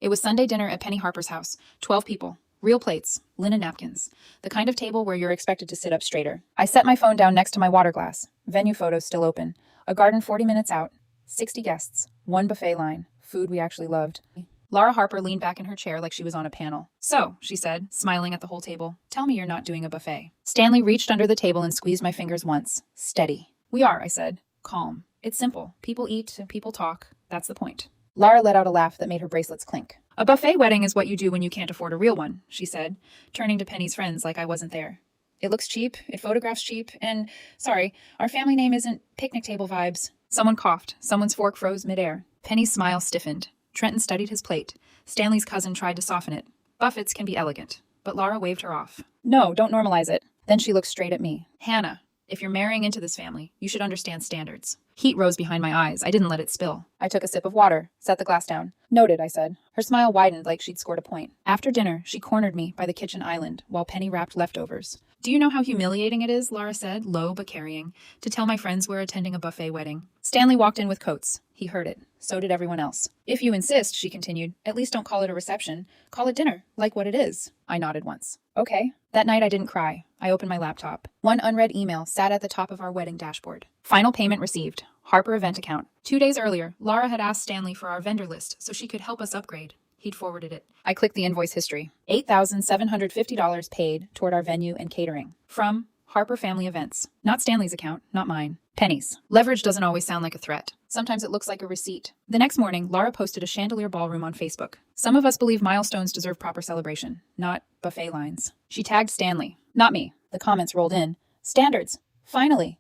It was Sunday dinner at Penny Harper's house. 12 people. Real plates. Linen napkins. The kind of table where you're expected to sit up straighter. I set my phone down next to my water glass. Venue photos still open. A garden 40 minutes out. 60 guests. One buffet line. Food we actually loved. Laura Harper leaned back in her chair like she was on a panel. "So," she said, smiling at the whole table, "tell me you're not doing a buffet." Stanley reached under the table and squeezed my fingers once. "Steady." "We are," I said. "Calm. It's simple. People eat, people talk. That's the point." Laura let out a laugh that made her bracelets clink. "A buffet wedding is what you do when you can't afford a real one," she said, turning to Penny's friends like I wasn't there. "It looks cheap, it photographs cheap, and, sorry, our family name isn't picnic table vibes." Someone coughed. Someone's fork froze midair. Penny's smile stiffened. Trenton studied his plate. Stanley's cousin tried to soften it. Buffets can be elegant. But Laura waved her off. "No, don't normalize it." Then she looked straight at me. "Hannah, if you're marrying into this family, you should understand standards." Heat rose behind my eyes. I didn't let it spill. I took a sip of water, set the glass down. "Noted," I said. Her smile widened like she'd scored a point. After dinner, she cornered me by the kitchen island while Penny wrapped leftovers. "Do you know how humiliating it is," Laura said, low but carrying, "to tell my friends we're attending a buffet wedding?" Stanley walked in with coats. He heard it. So did everyone else. "If you insist," she continued, "at least don't call it a reception. Call it dinner, like what it is." I nodded once. "Okay." That night I didn't cry. I opened my laptop. One unread email sat at the top of our wedding dashboard. Final payment received. Harper event account. 2 days earlier, Laura had asked Stanley for our vendor list so she could help us upgrade. He'd forwarded it. I clicked the invoice history. $8,750 paid toward our venue and catering. From Harper Family Events. Not Stanley's account, not mine. Penny's. Leverage doesn't always sound like a threat. Sometimes it looks like a receipt. The next morning, Laura posted a chandelier ballroom on Facebook. "Some of us believe milestones deserve proper celebration, not buffet lines." She tagged Stanley. Not me. The comments rolled in. "Standards. Finally."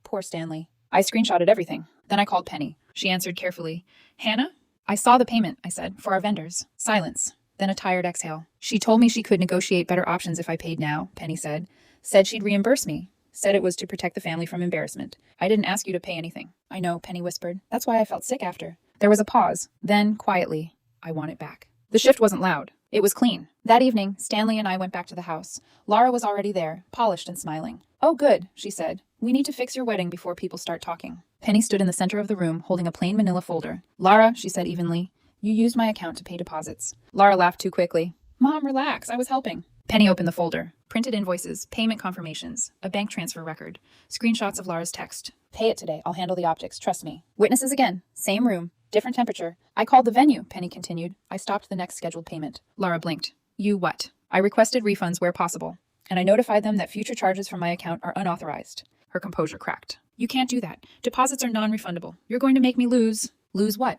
Poor Stanley. I screenshotted everything. Then I called Penny. She answered carefully. "Hannah?" "I saw the payment," I said, "for our vendors." Silence. Then a tired exhale. "She told me she could negotiate better options if I paid now," Penny said. "Said she'd reimburse me. Said it was to protect the family from embarrassment. I didn't ask you to pay anything." "I know," Penny whispered. "That's why I felt sick after." There was a pause. Then, quietly, "I want it back." The shift wasn't loud. It was clean. That evening, Stanley and I went back to the house. Laura was already there, polished and smiling. "Oh, good," she said. "We need to fix your wedding before people start talking." Penny stood in the center of the room, holding a plain manila folder. "Laura," she said evenly, "you used my account to pay deposits." Laura laughed too quickly. "Mom, relax. I was helping." Penny opened the folder. Printed invoices, payment confirmations, a bank transfer record, screenshots of Laura's text. "Pay it today. I'll handle the optics. Trust me." Witnesses again. Same room. Different temperature. "I called the venue," Penny continued. "I stopped the next scheduled payment." Laura blinked. "You what?" "I requested refunds where possible. And I notified them that future charges from my account are unauthorized." Her composure cracked. "You can't do that. Deposits are non-refundable. You're going to make me lose." "Lose what?"